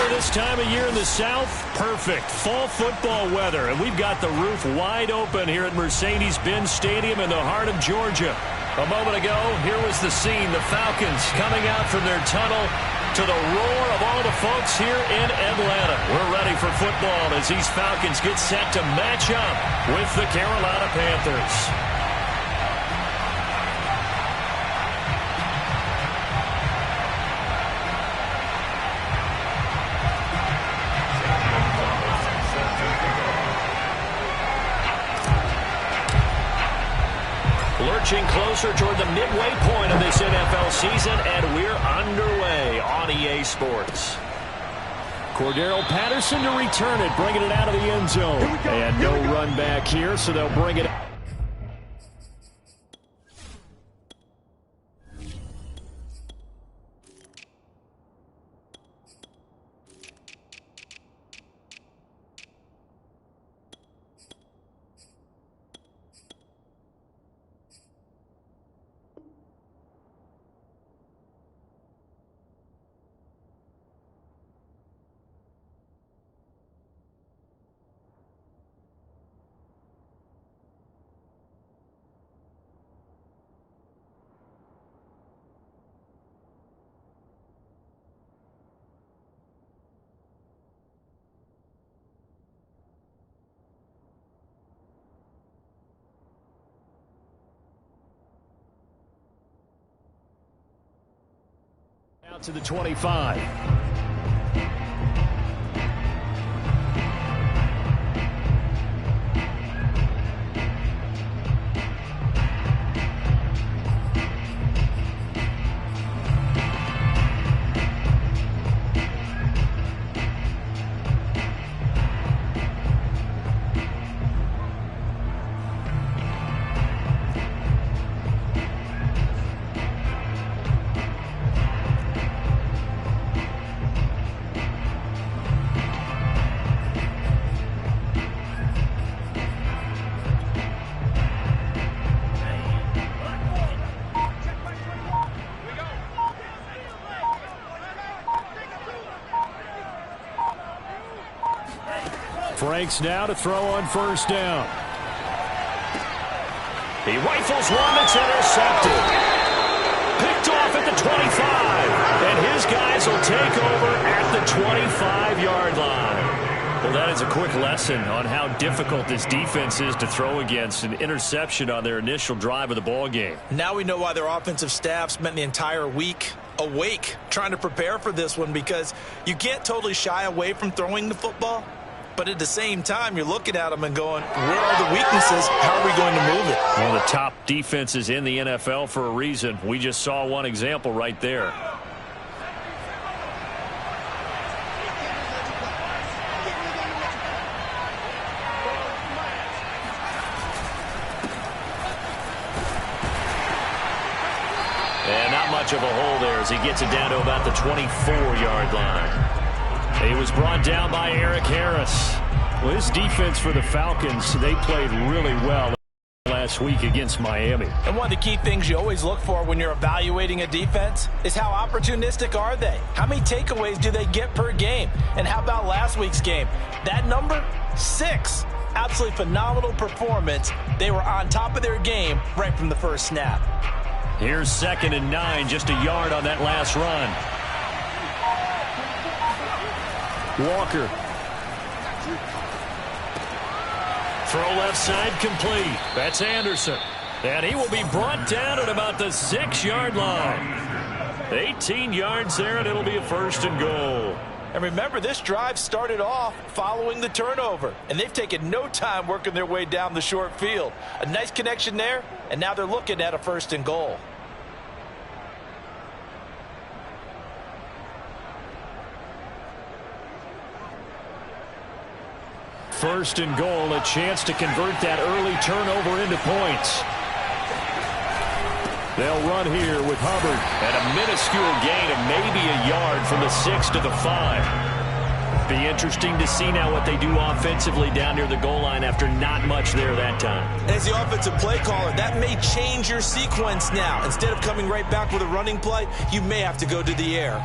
for this time of year in the South? Perfect. Fall football weather. And we've got the roof wide open here at Mercedes-Benz Stadium in the heart of Georgia. A moment ago, here was the scene. The Falcons coming out from their tunnel to the roar of all the folks here in Atlanta. We're ready for football as these Falcons get set to match up with the Carolina Panthers. Lurching closer toward the midway point of this NFL season, and we're underway on EA Sports. Cordero Patterson to return it, bringing it out of the end zone. And no run back here, so they'll bring it. Out to the 25. Franks now to throw on first down. He rifles one that's intercepted. Picked off at the 25. And his guys will take over at the 25-yard line. Well, that is a quick lesson on how difficult this defense is to throw against. An interception on their initial drive of the ball game. Now we know why their offensive staff spent the entire week awake trying to prepare for this one, because you can't totally shy away from throwing the football. But at the same time, you're looking at them and going, where are the weaknesses? How are we going to move it? One of the top defenses in the NFL for a reason. We just saw one example right there. And not much of a hole there as he gets it down to about the 24-yard line. He was brought down by Eric Harris. Well, this defense for the Falcons, they played really well last week against Miami. And one of the key things you always look for when you're evaluating a defense is how opportunistic are they? How many takeaways do they get per game? And how about last week's game? That number, 6. Absolutely phenomenal performance. They were on top of their game right from the first snap. Here's 2nd and 9, just a yard on that last run. Walker. Throw left side complete. That's Anderson. And he will be brought down at about the 6-yard line. 18 yards there, and it'll be a 1st and goal. And remember, this drive started off following the turnover, and they've taken no time working their way down the short field. A nice connection there, and now they're looking at a 1st and goal. First and goal, a chance to convert that early turnover into points. They'll run here with Hubbard. And a minuscule gain of maybe a yard from the 6 to the 5. Be interesting to see now what they do offensively down near the goal line after not much there that time. As the offensive play caller, that may change your sequence now. Instead of coming right back with a running play, you may have to go to the air.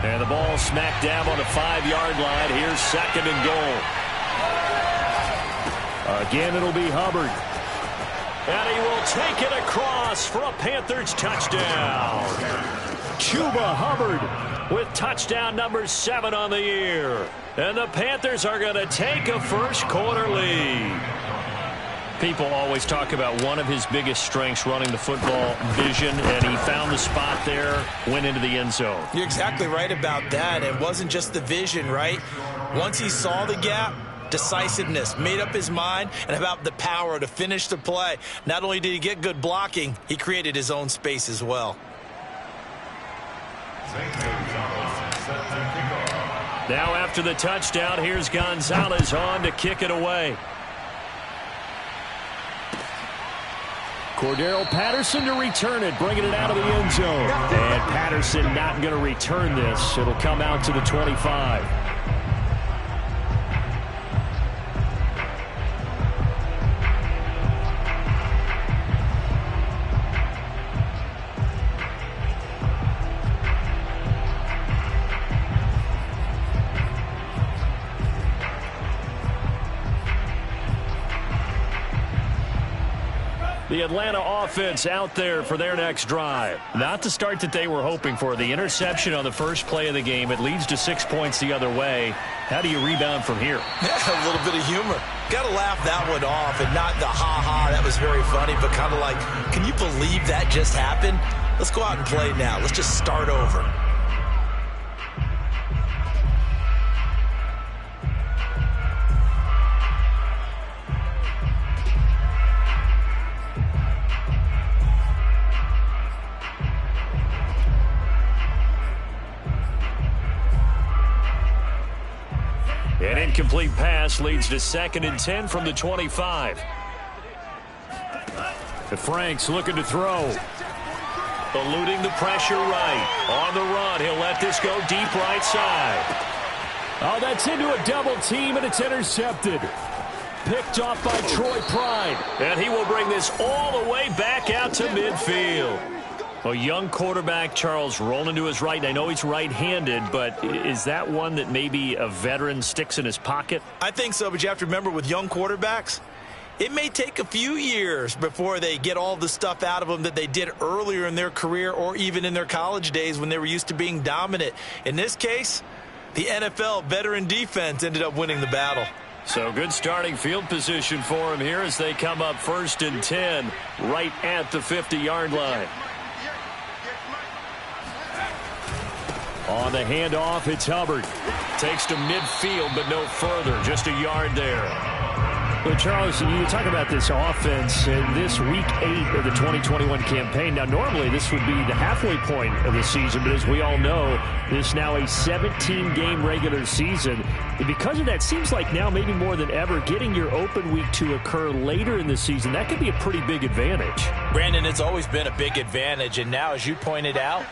And the ball smacked down on the 5-yard line. Here's 2nd and goal. Again, it'll be Hubbard. And he will take it across for a Panthers touchdown. Chuba Hubbard with touchdown number 7 on the year. And the Panthers are going to take a first-quarter lead. People always talk about one of his biggest strengths, running the football, vision, and he found the spot there, went into the end zone. You're exactly right about that. It wasn't just the vision, right? Once he saw the gap, decisiveness, made up his mind, and about the power to finish the play. Not only did he get good blocking, he created his own space as well. Now after the touchdown, here's Gonzalez on to kick it away. Cordero Patterson to return it, bringing it out of the end zone. And Patterson not going to return this. It'll come out to the 25. The Atlanta offense out there for their next drive. Not the start that they were hoping for. The interception on the first play of the game. It leads to 6 points the other way. How do you rebound from here? Yeah, a little bit of humor. Got to laugh that one off, and not the ha-ha, that was very funny, but kind of like, can you believe that just happened? Let's go out and play now. Let's just start over. An incomplete pass leads to 2nd and 10 from the 25. Franks looking to throw. Eluding the pressure right. On the run, he'll let this go deep right side. Oh, that's into a double team, and it's intercepted. Picked off by Troy Pride. And he will bring this all the way back out to midfield. A young quarterback, Charles, rolling to his right. I know he's right-handed, but is that one that maybe a veteran sticks in his pocket? I think so, but you have to remember with young quarterbacks, it may take a few years before they get all the stuff out of them that they did earlier in their career or even in their college days when they were used to being dominant. In this case, the NFL veteran defense ended up winning the battle. So good starting field position for him here as they come up 1st and 10 right at the 50-yard line. On the handoff, it's Hubbard. Takes to midfield, but no further. Just a yard there. Well, Charles, you talk about this offense in this Week 8 of the 2021 campaign. Now, normally this would be the halfway point of the season, but as we all know, this is now a 17-game regular season. And because of that, seems like now maybe more than ever, getting your open week to occur later in the season, that could be a pretty big advantage. Brandon, it's always been a big advantage, and now, as you pointed out,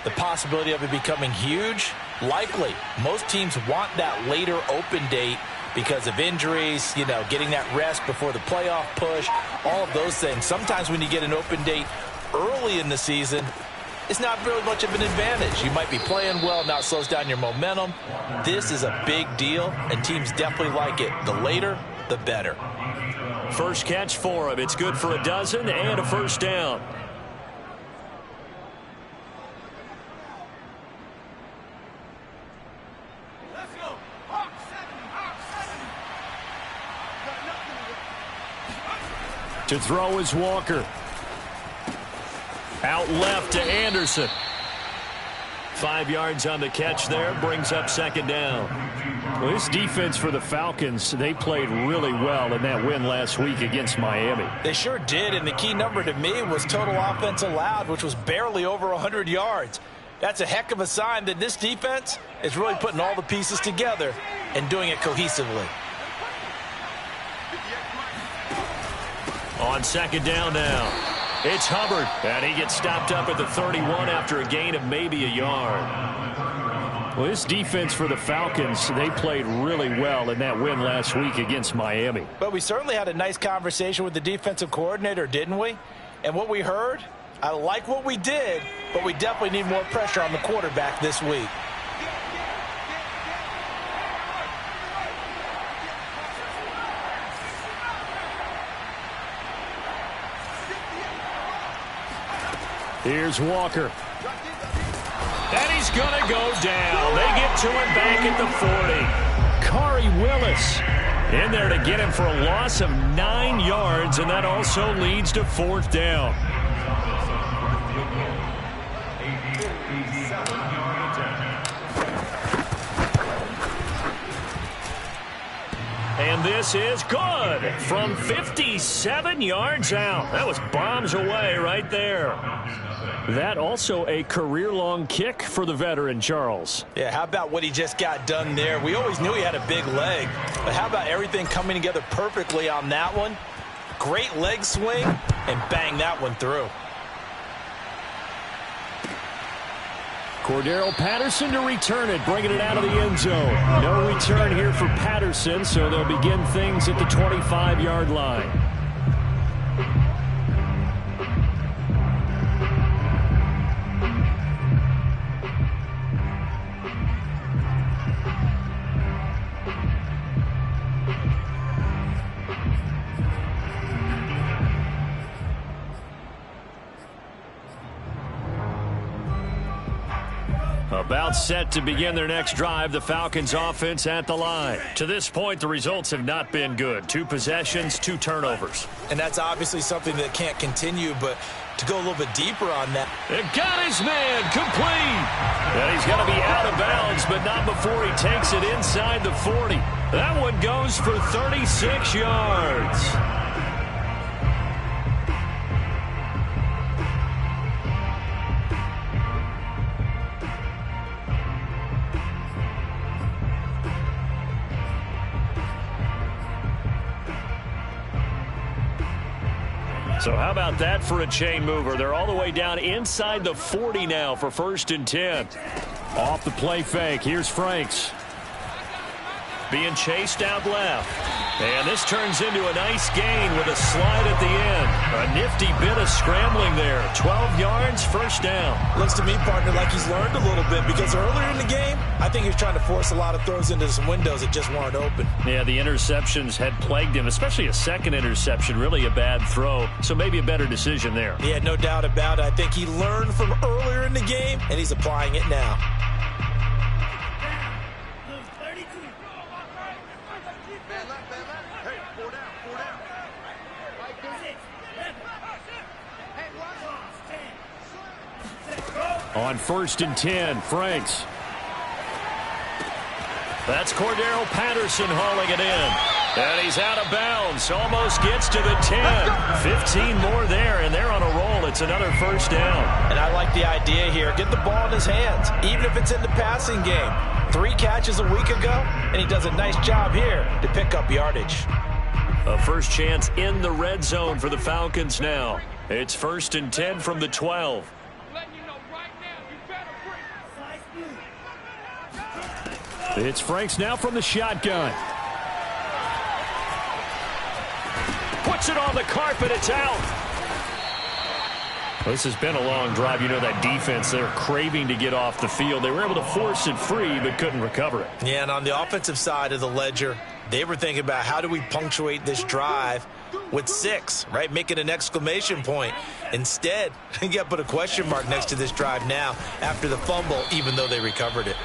the possibility of it becoming huge, likely. Most teams want that later open date because of injuries, you know, getting that rest before the playoff push, all of those things. Sometimes when you get an open date early in the season, it's not really much of an advantage. You might be playing well, now it slows down your momentum. This is a big deal, and teams definitely like it. The later, the better. First catch for him. It's good for a dozen and a first down. To throw is Walker. Out left to Anderson. 5 yards on the catch there. Brings up 2nd down. Well, this defense for the Falcons, they played really well in that win last week against Miami. They sure did, and the key number to me was total offense allowed, which was barely over 100 yards. That's a heck of a sign that this defense is really putting all the pieces together and doing it cohesively. On 2nd down now, it's Hubbard, and he gets stopped up at the 31 after a gain of maybe a yard. Well, this defense for the Falcons, they played really well in that win last week against Miami. But we certainly had a nice conversation with the defensive coordinator, didn't we? And what we heard, I like what we did, but we definitely need more pressure on the quarterback this week. Here's Walker. And he's going to go down. They get to him back at the 40. Khari Willis in there to get him for a loss of 9 yards, and that also leads to 4th down. And this is good from 57 yards out. That was bombs away right there. That also a career-long kick for the veteran, Charles. Yeah, how about what he just got done there? We always knew he had a big leg, but how about everything coming together perfectly on that one? Great leg swing, and bang that one through. Cordarrelle Patterson to return it, bringing it out of the end zone. No return here for Patterson, so they'll begin things at the 25-yard line. About set to begin their next drive, the Falcons offense at the line. To this point, the results have not been good. 2 possessions, 2 turnovers. And that's obviously something that can't continue, but to go a little bit deeper on that. It got his man complete. And he's going to be out of bounds, but not before he takes it inside the 40. That one goes for 36 yards. So how about that for a chain mover? They're all the way down inside the 40 now for 1st and 10. Off the play fake. Here's Franks. Being chased out left. And this turns into a nice gain with a slide at the end. A nifty bit of scrambling there. 12 yards, 1st down. Looks to me, partner, like he's learned a little bit because earlier in the game, I think he was trying to force a lot of throws into some windows that just weren't open. Yeah, the interceptions had plagued him, especially a second interception. Really a bad throw, so maybe a better decision there. Yeah, no doubt about it. I think he learned from earlier in the game, and he's applying it now. On 1st and 10, Franks. That's Cordarrelle Patterson hauling it in. And he's out of bounds. Almost gets to the 10. 15 more there, and they're on a roll. It's another 1st down. And I like the idea here. Get the ball in his hands, even if it's in the passing game. 3 catches a week ago, and he does a nice job here to pick up yardage. A first chance in the red zone for the Falcons now. It's 1st and 10 from the 12. It's Franks now from the shotgun. Puts it on the carpet. It's out. This has been a long drive. You know that defense, they're craving to get off the field. They were able to force it free but couldn't recover it. Yeah, and on the offensive side of the ledger, they were thinking about how do we punctuate this drive with 6, right? Make it an exclamation point. Instead, you got to put a question mark next to this drive now after the fumble, even though they recovered it.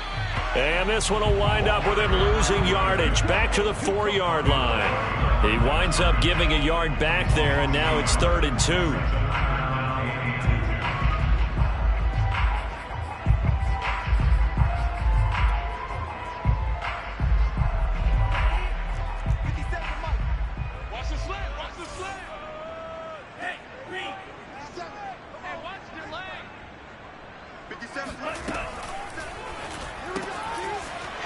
And this one will wind up with him losing yardage back to the 4-yard line. He winds up giving a yard back there, and now it's 3rd and 2.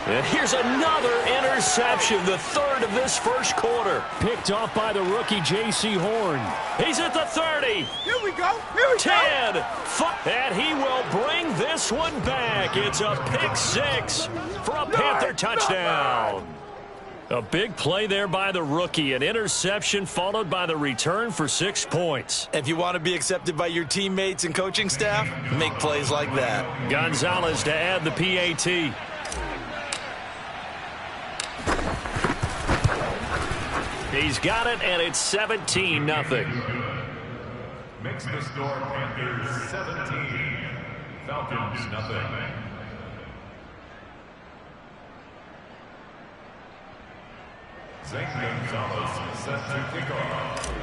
And here's another interception, the 3rd of this 1st quarter. Picked off by the rookie J.C. Horn. He's at the 30. Here we go. Here we 10. go. And he will bring this one back. It's a pick 6 for a Panther touchdown. A big play there by the rookie. An interception followed by the return for 6 points. If you want to be accepted by your teammates and coaching staff, make plays like that. Gonzalez to add the PAT. He's got it, and it's 17-0. Makes the score Panthers 17, Falcons nothing. Zane Gonzalez set to kick off.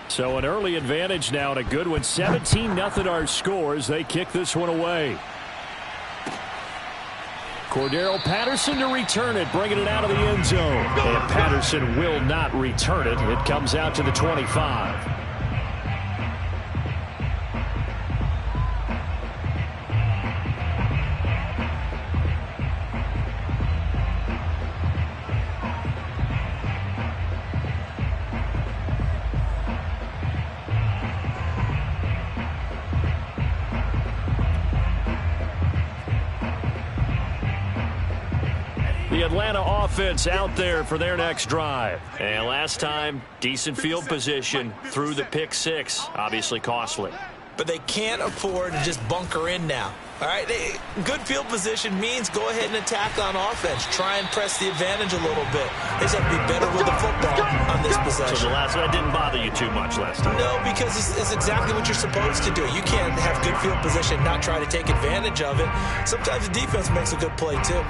So an early advantage now and a good one. 17-0 our score as they kick this one away. Cordero Patterson to return it, bringing it out of the end zone. And Patterson will not return it. It comes out to the 25. The Atlanta offense out there for their next drive. And last time, decent field position through the pick six. Obviously costly. But they can't afford to just bunker in now. All right, good field position means go ahead and attack on offense. Try and press the advantage a little bit. They just have to be better with the football on this possession. So the last one didn't bother you too much last time. No, because it's exactly what you're supposed to do. You can't have good field position and not try to take advantage of it. Sometimes the defense makes a good play too.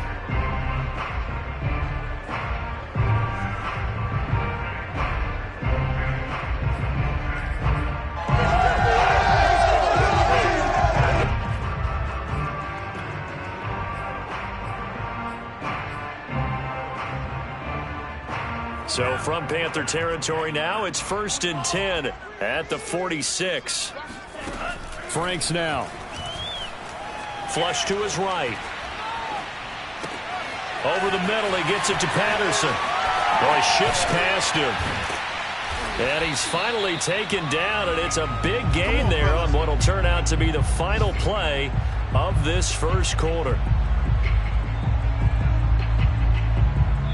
So from Panther territory now, it's 1st and 10 at the 46. Franks now. Flush to his right. Over the middle, he gets it to Patterson. Boy, shifts past him. And he's finally taken down, and it's a big gain there on what will turn out to be the final play of this first quarter.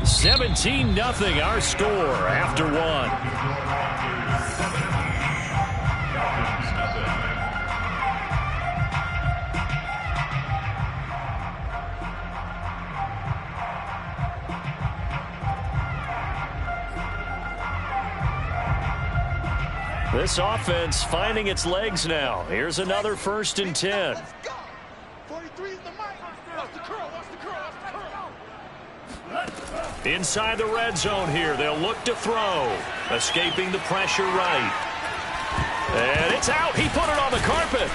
17-0 our score after one. This offense finding its legs now. Here's another 1st and 10. 43 is the mic. Watch the curl. Watch the curl. Watch the curl. Inside the red zone here, they'll look to throw. Escaping the pressure right. And it's out. He put it on the carpet.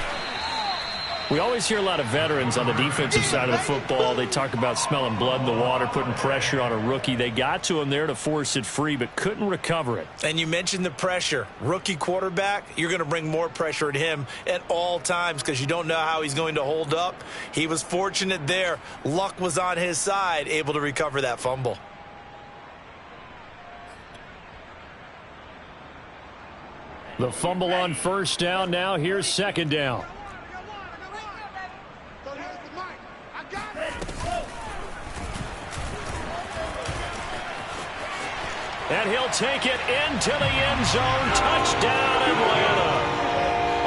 We always hear a lot of veterans on the defensive side of the football. They talk about smelling blood in the water, putting pressure on a rookie. They got to him there to force it free, but couldn't recover it. And you mentioned the pressure. Rookie quarterback, you're going to bring more pressure at him at all times because you don't know how he's going to hold up. He was fortunate there. Luck was on his side, able to recover that fumble. The fumble on 1st down. Now here's 2nd down. And he'll take it into the end zone. Touchdown, Atlanta.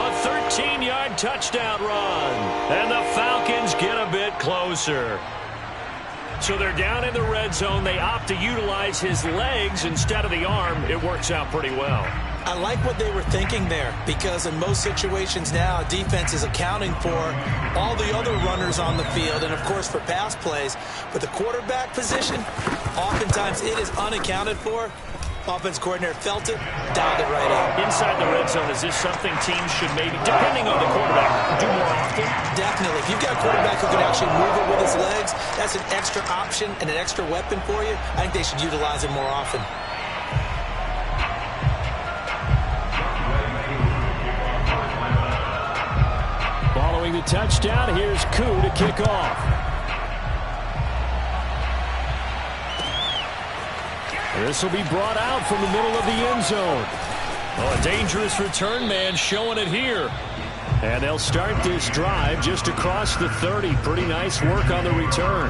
A 13-yard touchdown run. And the Falcons get a bit closer. So they're down in the red zone. They opt to utilize his legs instead of the arm. It works out pretty well. I like what they were thinking there because in most situations now, defense is accounting for all the other runners on the field and, of course, for pass plays. But the quarterback position, oftentimes it is unaccounted for. Offense coordinator felt it, dialed it right out. Inside the red zone, is this something teams should maybe, depending on the quarterback, do more often? Definitely. If you've got a quarterback who can actually move it with his legs, that's an extra option and an extra weapon for you. I think they should utilize it more often. Following the touchdown, here's Koo to kick off. This will be brought out from the middle of the end zone. Oh, a dangerous return man showing it here. And they'll start this drive just across the 30. Pretty nice work on the return.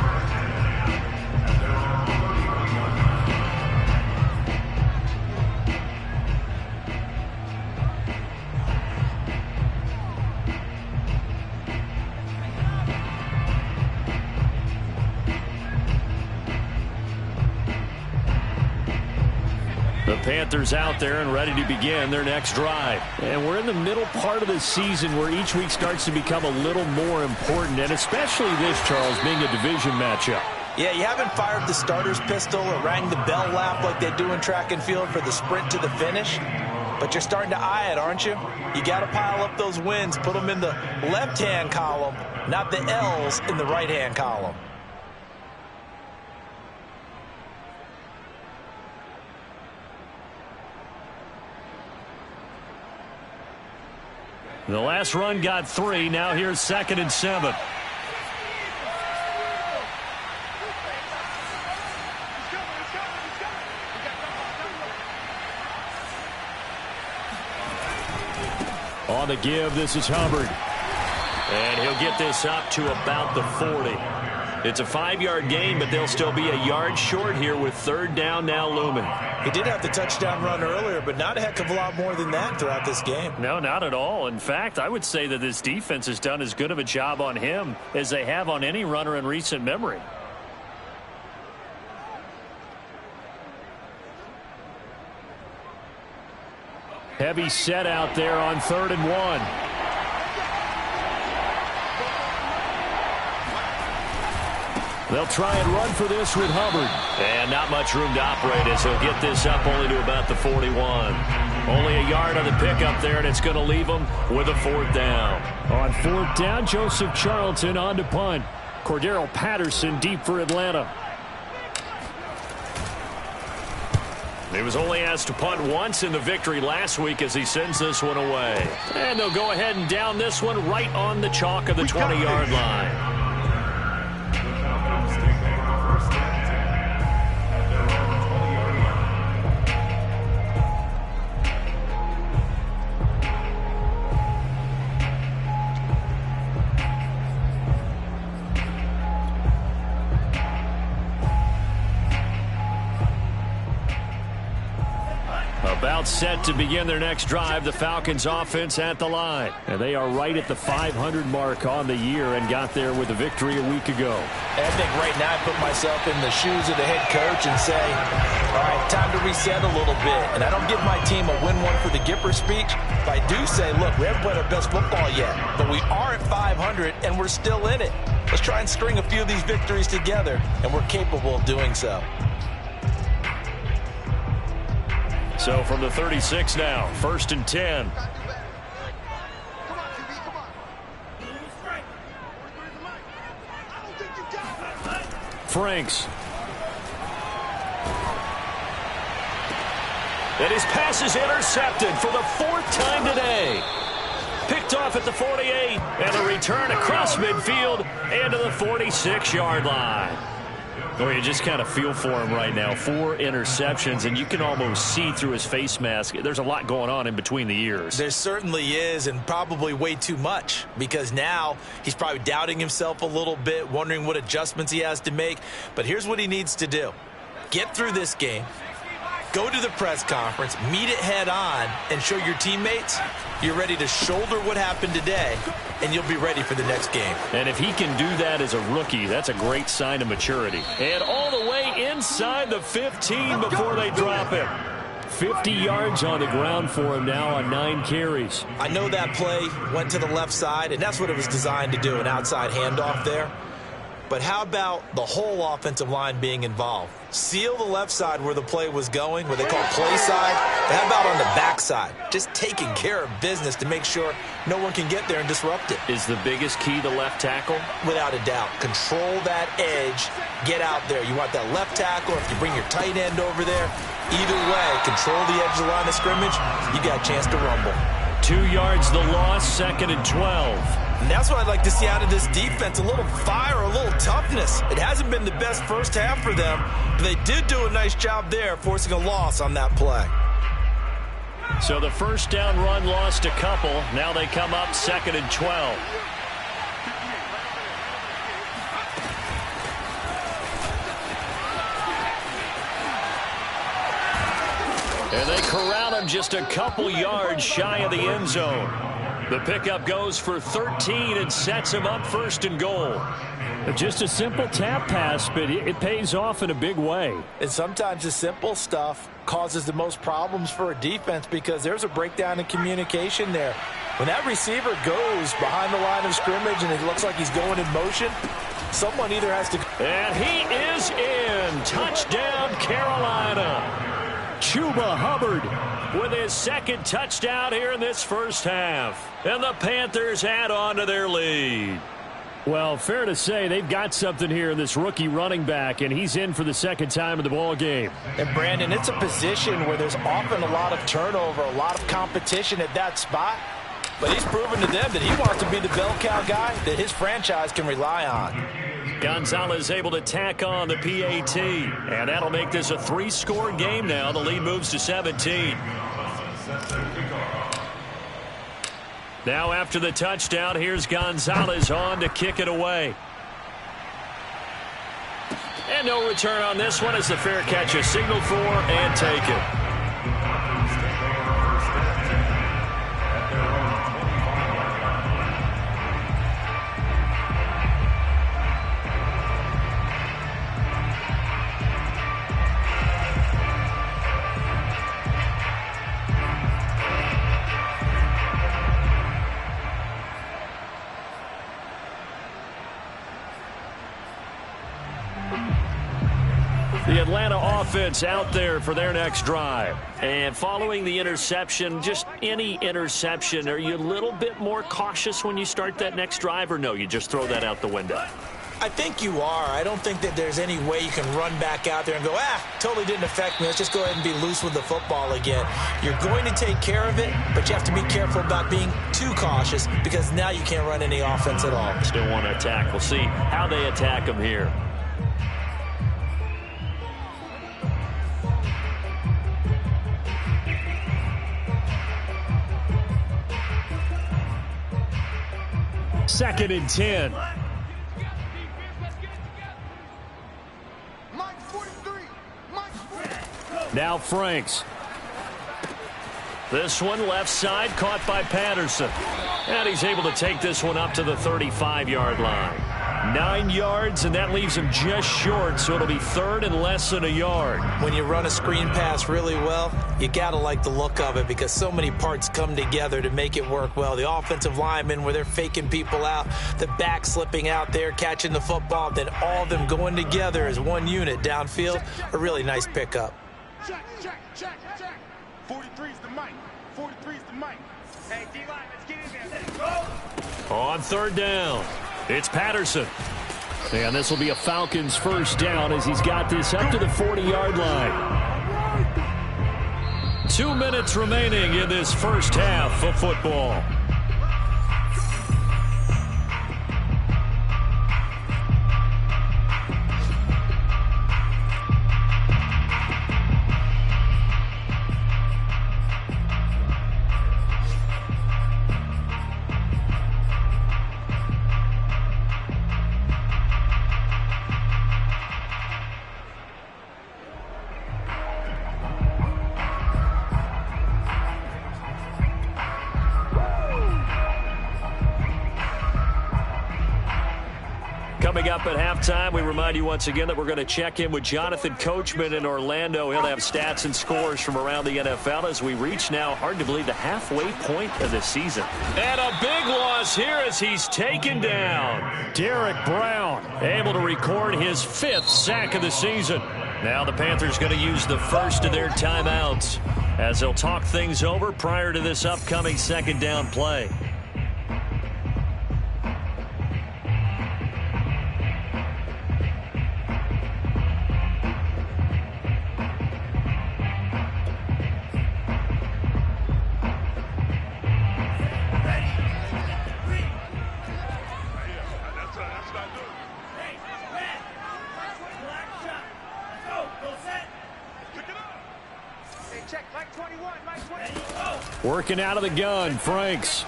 The Panthers out there and ready to begin their next drive. And we're in the middle part of the season where each week starts to become a little more important, and especially this, Charles, being a division matchup. Yeah, you haven't fired the starter's pistol or rang the bell lap like they do in track and field for the sprint to the finish. But you're starting to eye it, aren't you? You got to pile up those wins, put them in the left-hand column, not the L's in the right-hand column. The last run got 3. Now here's 2nd and 7. On the give, this is Hubbard. And he'll get this up to about the 40. It's a 5-yard gain, but they'll still be a yard short here with 3rd down now looming. He did have the touchdown run earlier, but not a heck of a lot more than that throughout this game. No, not at all. In fact, I would say that this defense has done as good of a job on him as they have on any runner in recent memory. Heavy set out there on 3rd and 1. They'll try and run for this with Hubbard. And not much room to operate as he'll get this up only to about the 41. Only a yard on the pickup there, and it's going to leave them with a 4th down. On 4th down, Joseph Charlton on to punt. Cordero Patterson deep for Atlanta. He was only asked to punt once in the victory last week as he sends this one away. And they'll go ahead and down this one right on the chalk of the 20-yard line. About set to begin their next drive, the Falcons offense at the line. And they are right at the 500 mark on the year and got there with a victory a week ago. I think right now I put myself in the shoes of the head coach and say, all right, time to reset a little bit. And I don't give my team a win one for the Gipper speech, but I do say, look, we haven't played our best football yet, but we are at 500 and we're still in it. Let's try and string a few of these victories together, and we're capable of doing so. So from the 36 now, 1st and 10. Franks. And his pass is intercepted for the 4th time today. Picked off at the 48, and a return across midfield and to the 46-yard line. Oh, you just kind of feel for him right now. 4 interceptions, and you can almost see through his face mask. There's a lot going on in between the ears. There certainly is, and probably way too much, because now he's probably doubting himself a little bit, wondering what adjustments he has to make. But here's what he needs to do. Get through this game, go to the press conference, meet it head on, and show your teammates you're ready to shoulder what happened today, and you'll be ready for the next game. And if he can do that as a rookie, that's a great sign of maturity. And all the way inside the 15 before they drop him. 50 yards on the ground for him now on 9 carries. I know that play went to the left side, and that's what it was designed to do, an outside handoff there. But how about the whole offensive line being involved? Seal the left side where the play was going, where they call play side. But how about on the back side? Just taking care of business to make sure no one can get there and disrupt it. Is the biggest key the left tackle? Without a doubt. Control that edge. Get out there. You want that left tackle, or if you bring your tight end over there, either way, control the edge of the line of scrimmage, you got a chance to rumble. 2 yards the loss, 2nd and 12. And that's what I'd like to see out of this defense, a little fire, a little toughness. It hasn't been the best first half for them, but they did do a nice job there, forcing a loss on that play. So the 1st down run lost a couple. Now they come up 2nd and 12. And they corral him just a couple yards shy of the end zone. The pickup goes for 13 and sets him up 1st and goal. Just a simple tap pass, but it pays off in a big way. And sometimes the simple stuff causes the most problems for a defense because there's a breakdown in communication there. When that receiver goes behind the line of scrimmage and it looks like he's going in motion, someone either has to... And he is in. Touchdown, Carolina. Chuba Hubbard with his second touchdown here in this first half. And the Panthers add on to their lead. Well, fair to say they've got something here in this rookie running back, and he's in for the second time in the ball game. And, Brandon, it's a position where there's often a lot of turnover, a lot of competition at that spot. But he's proven to them that he wants to be the bell cow guy that his franchise can rely on. Gonzalez able to tack on the PAT, and that'll make this a 3-score game now. The lead moves to 17. Now after the touchdown, here's Gonzalez on to kick it away. And no return on this one as the fair catch is signaled for and taken. The Atlanta offense out there for their next drive. And following the interception, just any interception, are you a little bit more cautious when you start that next drive, or no, you just throw that out the window? I think you are. I don't think that there's any way you can run back out there and go, totally didn't affect me. Let's just go ahead and be loose with the football again. You're going to take care of it, but you have to be careful about being too cautious because now you can't run any offense at all. Still want to attack. We'll see how they attack them here. Second and 10. Now Franks. This one left side caught by Patterson. And he's able to take this one up to the 35-yard line. 9 yards, and that leaves him just short, so it'll be third and less than a yard. When you run a screen pass really well, you got to like the look of it because so many parts come together to make it work well. The offensive linemen where they're faking people out, the back slipping out there, catching the football, then all of them going together as one unit downfield. A really nice pickup. Check. 43's the mic. 43's the mic. Hey, D-line, let's get in there. Let's go. On third down, it's Patterson. And this will be a Falcons first down as he's got this up to the 40-yard line. 2 minutes remaining in this first half of football. Coming up at halftime, we remind you once again that we're going to check in with Jonathan Coachman in Orlando. He'll have stats and scores from around the NFL as we reach now, hard to believe, the halfway point of the season. And a big loss here as he's taken down. Derek Brown able to record his 5th sack of the season. Now the Panthers going to use the first of their timeouts as they'll talk things over prior to this upcoming second down play. Working out of the gun, Franks.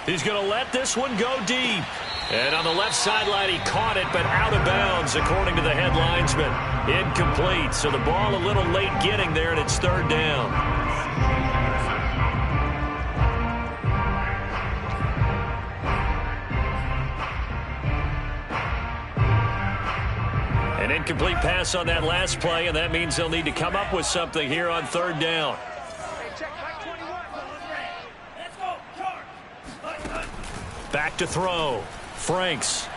He's going to let this one go deep. And on the left sideline, he caught it, but out of bounds, according to the head linesman. Incomplete, so the ball a little late getting there, and it's third down. Incomplete pass on that last play, and that means they'll need to come up with something here on third down. Back to throw. Franks.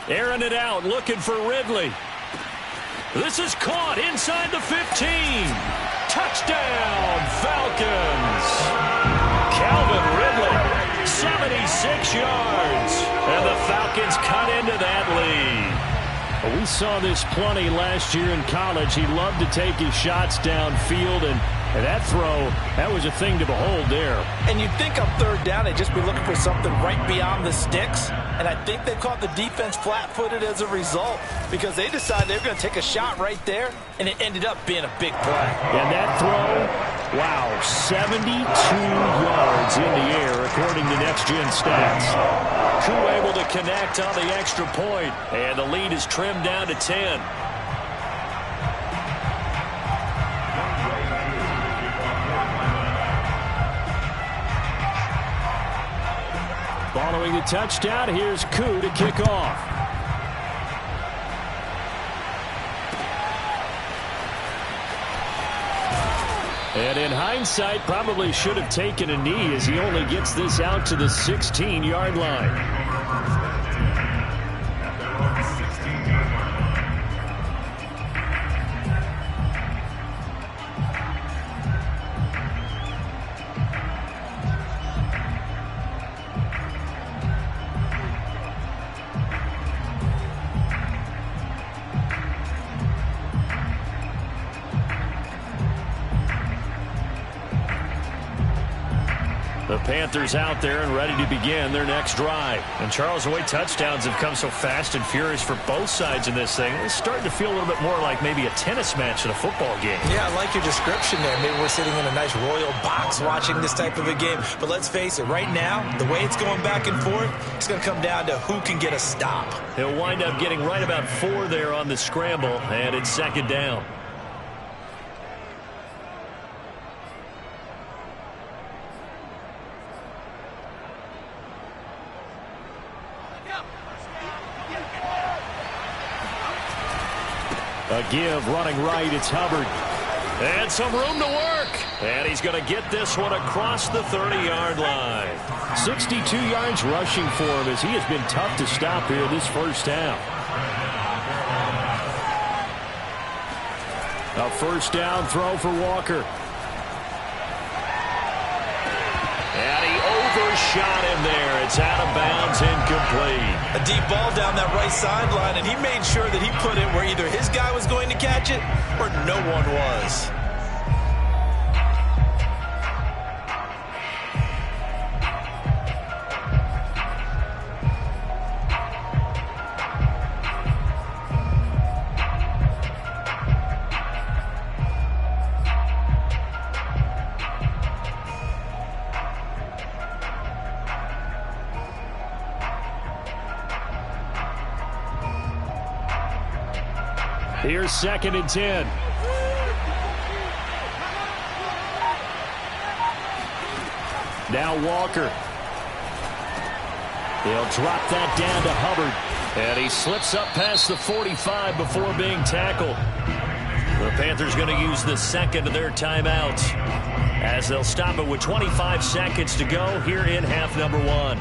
Airing it out, looking for Ridley. This is caught inside the 15. Touchdown, Falcons. Calvin Ridley, 76 yards. And the Falcons cut into that lead. We saw this plenty last year in college. He loved to take his shots downfield, and that throw, that was a thing to behold there. And you'd think on third down they'd just be looking for something right beyond the sticks. And I think they caught the defense flat-footed as a result because they decided they were going to take a shot right there, and it ended up being a big play. And that throw, wow, 72 yards in the air according to Next Gen Stats. Koo able to connect on the extra point, and the lead is trimmed down to 10. Following the touchdown, here's Koo to kick off. And in hindsight, probably should have taken a knee as he only gets this out to the 16-yard line. The Panthers out there and ready to begin their next drive. And Charles, the way touchdowns have come so fast and furious for both sides in this thing, it's starting to feel a little bit more like maybe a tennis match in a football game. Yeah, I like your description there. Maybe we're sitting in a nice royal box watching this type of a game. But let's face it, right now, the way it's going back and forth, it's going to come down to who can get a stop. He'll wind up getting right about 4 there on the scramble, and it's second down. A give, running right, it's Hubbard. And some room to work. And he's going to get this one across the 30-yard line. 62 yards rushing for him as he has been tough to stop here this first half. A first down throw for Walker. And he overshot him there. It's out of bounds, incomplete. A deep ball down that right sideline, and he made sure that he put it where either his guy was going to catch it or no one was. Here's second and 10. Now Walker. They'll drop that down to Hubbard. And he slips up past the 45 before being tackled. The Panthers going to use the second of their timeouts as they'll stop it with 25 seconds to go here in half number 1.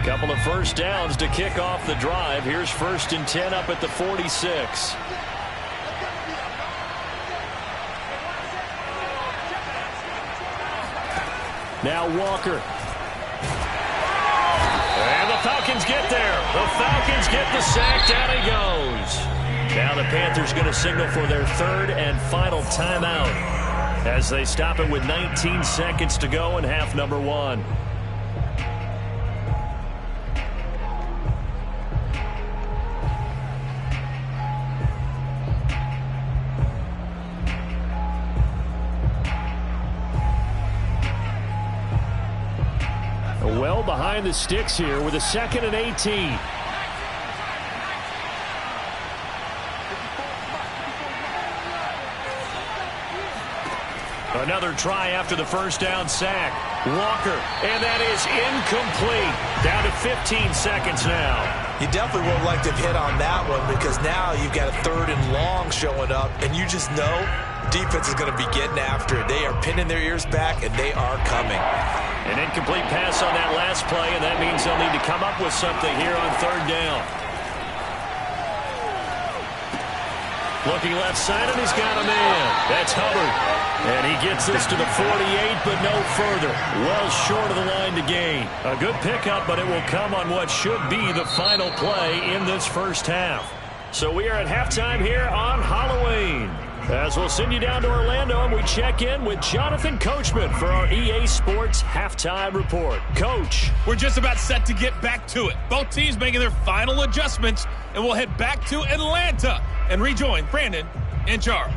Couple of first downs to kick off the drive. Here's first and 10 up at the 46. Now Walker. And the Falcons get there. The Falcons get the sack. Down he goes. Now the Panthers going to signal for their third and final timeout as they stop it with 19 seconds to go in half number 1. Well behind the sticks here with a second and 18. Another try after the first down sack. Walker, and that is incomplete. Down to 15 seconds now. You definitely would like to hit on that one because now you've got a 3rd and long showing up, and you just know defense is going to be getting after it. They are pinning their ears back, and they are coming. An incomplete pass on that last play, and that means they'll need to come up with something here on 3rd down. Looking left side, and he's got a man. That's Hubbard. And he gets this to the 48, but no further. Well short of the line to gain. A good pickup, but it will come on what should be the final play in this first half. So we are at halftime here on Halloween. As we'll send you down to Orlando, and we check in with Jonathan Coachman for our EA Sports Halftime Report. Coach. We're just about set to get back to it. Both teams making their final adjustments, and we'll head back to Atlanta and rejoin Brandon and Charles.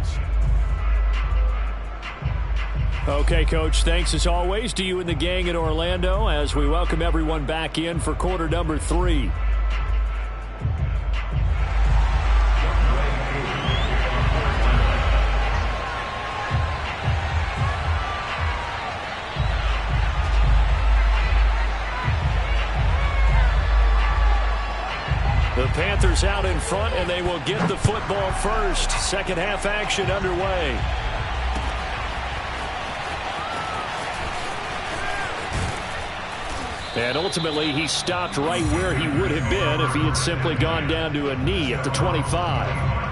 Okay, Coach, thanks as always to you and the gang in Orlando as we welcome everyone back in for quarter number 3. The Panthers out in front, and they will get the football first. Second half action underway. And ultimately, he stopped right where he would have been if he had simply gone down to a knee at the 25.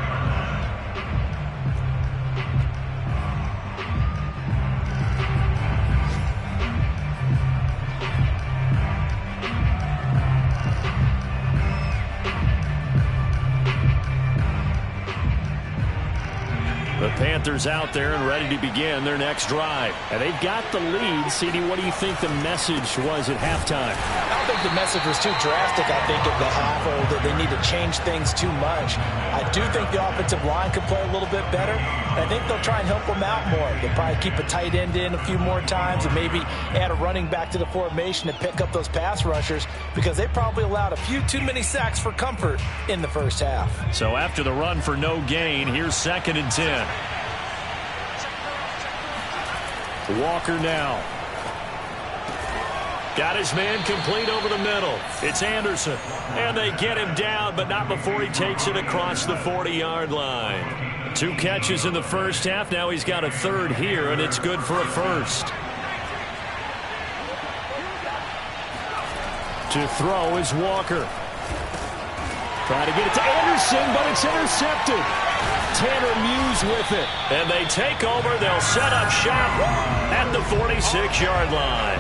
The Panthers out there and ready to begin their next drive. And they've got the lead. CD, what do you think the message was at halftime? I don't think the message was too drastic, I think, at the half, or that they need to change things too much. I do think the offensive line could play a little bit better. And I think they'll try and help them out more. They'll probably keep a tight end in a few more times and maybe add a running back to the formation to pick up those pass rushers because they probably allowed a few too many sacks for comfort in the first half. So after the run for no gain, here's 2nd and 10. Walker now. Got his man complete over the middle. It's Anderson. And they get him down, but not before he takes it across the 40-yard line. 2 catches in the first half. Now he's got a 3rd here, and it's good for a first. To throw is Walker. Trying to get it to Anderson, but it's intercepted. Tanner Muse with it. And they take over. They'll set up shop at the 46-yard line.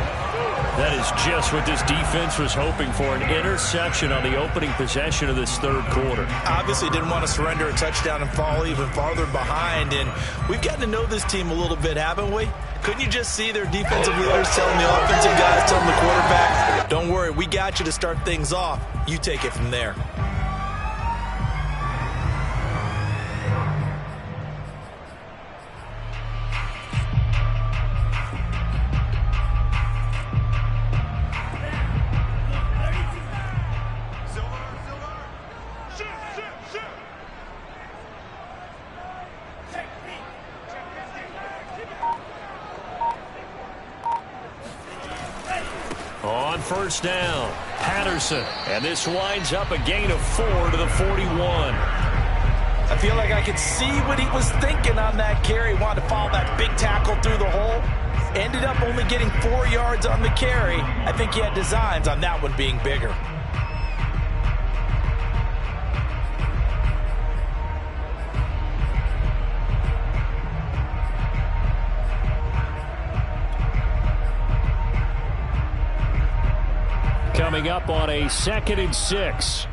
That is just what this defense was hoping for, an interception on the opening possession of this 3rd quarter. Obviously didn't want to surrender a touchdown and fall even farther behind. And we've gotten to know this team a little bit, haven't we? Couldn't you just see their defensive leaders telling the offensive guys, telling the quarterback, don't worry, we got you to start things off. You take it from there. On first down, Patterson. And this winds up a gain of 4 to the 41. I feel like I could see what he was thinking on that carry. Wanted to follow that big tackle through the hole. Ended up only getting 4 yards on the carry. I think he had designs on that one being bigger. Coming up on a 2nd and 6.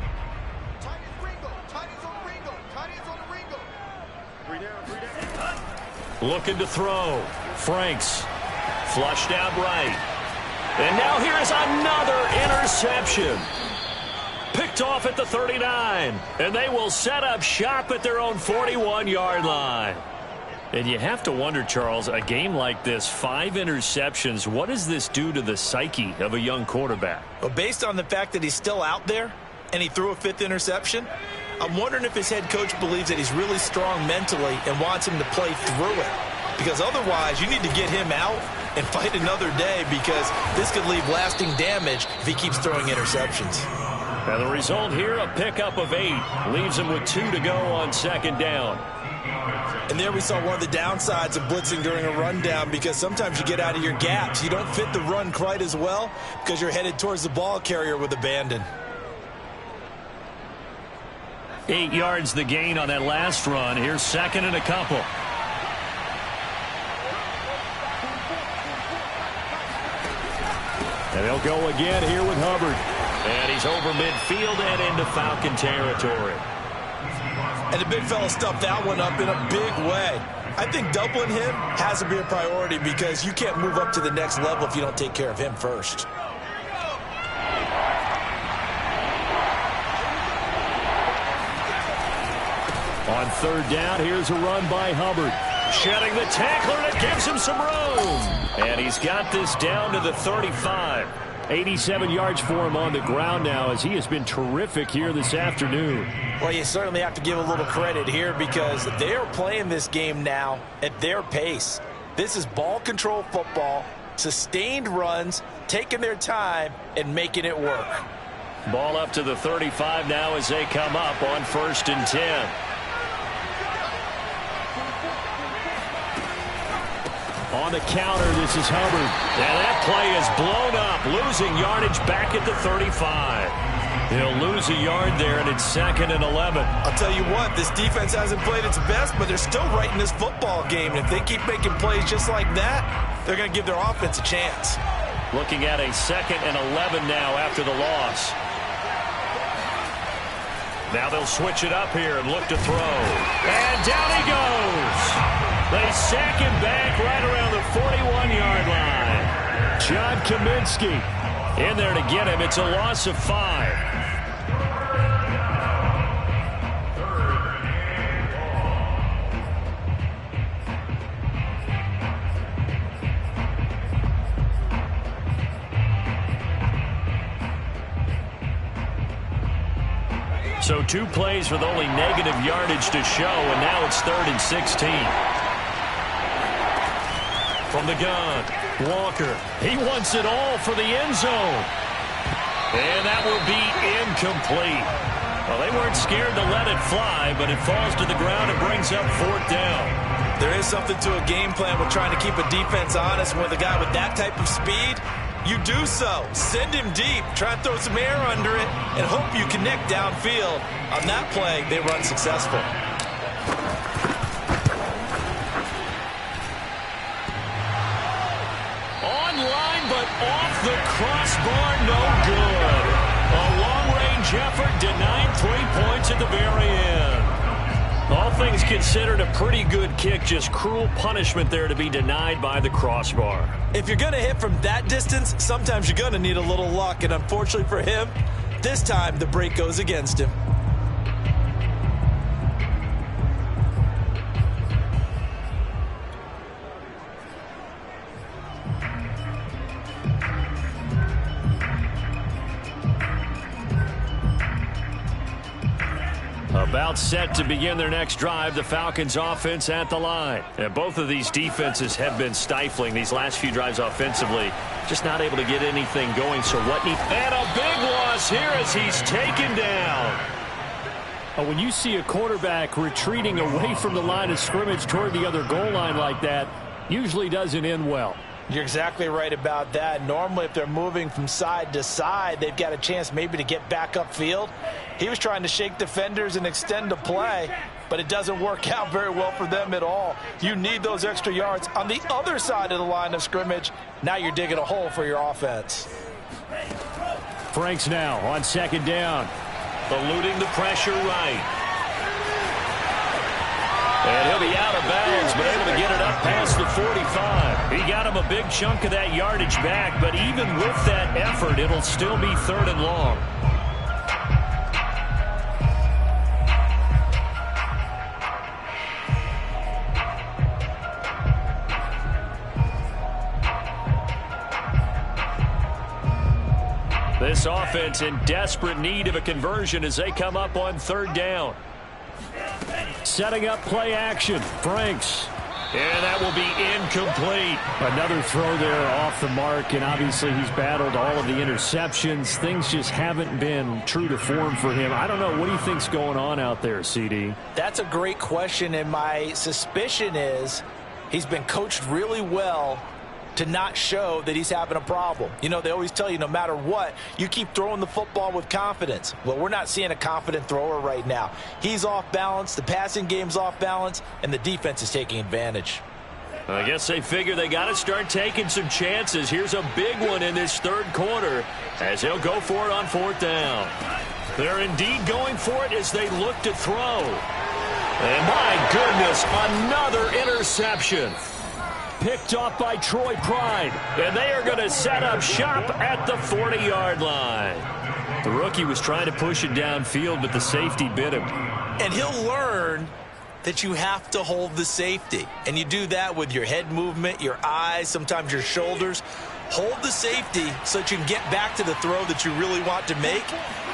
Looking to throw. Franks. Flushed out right. And now here is another interception. Picked off at the 39. And they will set up shop at their own 41-yard line. And you have to wonder, Charles, a game like this, 5 interceptions, what does this do to the psyche of a young quarterback? Well, based on the fact that he's still out there and he threw a 5th interception, I'm wondering if his head coach believes that he's really strong mentally and wants him to play through it. because otherwise you need to get him out and fight another day, because this could leave lasting damage if he keeps throwing interceptions. And the result here, a pickup of 8. Leaves him with 2 to go on second down. And there we saw one of the downsides of blitzing during a rundown, because sometimes you get out of your gaps. You don't fit the run quite as well because you're headed towards the ball carrier with abandon. 8 yards the gain on that last run. Here's second and a couple. And they'll go again here with Hubbard. And he's over midfield and into Falcon territory. And the big fella stuffed that one up in a big way. I think doubling him has to be a priority, because you can't move up to the next level if you don't take care of him first. On third down, here's a run by Hubbard. Shedding the tackler, and it gives him some room. And he's got this down to the 35. 87 yards for him on the ground now, as he has been terrific here this afternoon. Well, you certainly have to give a little credit here, because they're playing this game now at their pace. This is ball control football, sustained runs, taking their time and making it work. Ball up to the 35 now as they come up on 1st and 10. On the counter, this is Hubbard. And that play is blown up, losing yardage back at the 35. He'll lose a yard there, and it's 2nd and 11. I'll tell you what, this defense hasn't played its best, but they're still right in this football game. And if they keep making plays just like that, they're going to give their offense a chance. Looking at a 2nd and 11 now after the loss. Now they'll switch it up here and look to throw. And down he goes. They sack him back right around the 41-yard line. John Kaminsky in there to get him. It's a loss of 5. So 2 plays with only negative yardage to show, and now it's 3rd and 16. From the gun, Walker. He wants it all for the end zone. And that will be incomplete. Well, they weren't scared to let it fly, but it falls to the ground and brings up 4th down. There is something to a game plan with trying to keep a defense honest. With a guy with that type of speed, you do so. Send him deep. Try and throw some air under it and hope you connect downfield. On that play, they run successful. Online, but off the crossbar, no good. A long-range effort denied 3 points at the very end. All things considered, a pretty good kick. Just cruel punishment there to be denied by the crossbar. If you're going to hit from that distance, sometimes you're going to need a little luck. And unfortunately for him, this time the break goes against him. About set to begin their next drive, the Falcons offense at the line. And both of these defenses have been stifling these last few drives offensively. Just not able to get anything going. So what needs... And a big loss here as he's taken down. When you see a quarterback retreating away from the line of scrimmage toward the other goal line like that, usually doesn't end well. You're exactly right about that. Normally, if they're moving from side to side, they've got a chance maybe to get back upfield. He was trying to shake defenders and extend the play, but it doesn't work out very well for them at all. You need those extra yards on the other side of the line of scrimmage. Now you're digging a hole for your offense. Franks now on 2nd down. Eluding the pressure right. And he'll be out of bounds, but able to get it up past the 45. He got him a big chunk of that yardage back, but even with that effort, it'll still be 3rd and long. This offense in desperate need of a conversion as they come up on 3rd down. Setting up play action. Franks And that will be incomplete. Another throw there off the mark, and obviously he's battled all of the interceptions. Things just haven't been true to form for him. I don't know. What do you think's going on out there, CD? That's a great question, and my suspicion is he's been coached really well to not show that he's having a problem. You know, they always tell you no matter what, you keep throwing the football with confidence. Well, we're not seeing a confident thrower right now. He's off balance, the passing game's off balance, and the defense is taking advantage. I guess they figure they got to start taking some chances. Here's a big one in this third quarter as he'll go for it on fourth down. They're indeed going for it as they look to throw. And my goodness, another interception. Picked off by Troy Pride, and they are going to set up shop at the 40-yard line. The rookie was trying to push it downfield, but the safety bit him. And he'll learn that you have to hold the safety. And you do that with your head movement, your eyes, sometimes your shoulders. Hold the safety so that you can get back to the throw that you really want to make.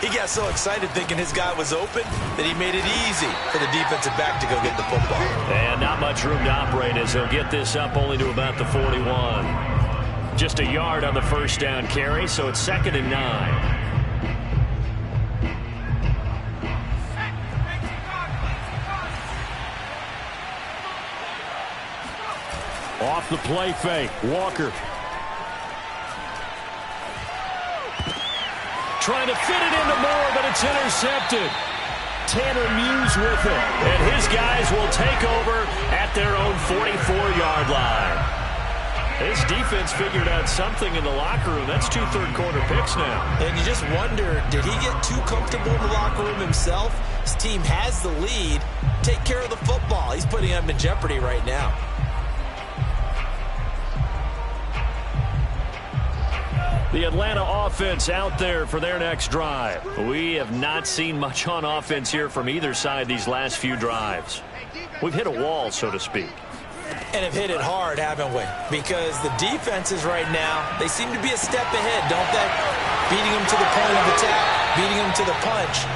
He got so excited thinking his guy was open that he made it easy for the defensive back to go get the football. And not much room to operate as he'll get this up only to about the 41. Just a yard on the first down carry, so it's 2nd and 9. Off the play fake, Walker. Trying to fit it into Moore, but it's intercepted. Tanner Muse with it. And his guys will take over at their own 44-yard line. This defense figured out something in the locker room. That's 2 third-quarter picks now. And you just wonder, did he get too comfortable in the locker room himself? His team has the lead. Take care of the football. He's putting them in jeopardy right now. The Atlanta offense out there for their next drive. We have not seen much on offense here from either side these last few drives. We've hit a wall, so to speak. And have hit it hard, haven't we? Because the defenses right now, they seem to be a step ahead, don't they? Beating them to the point of attack, beating them to the punch.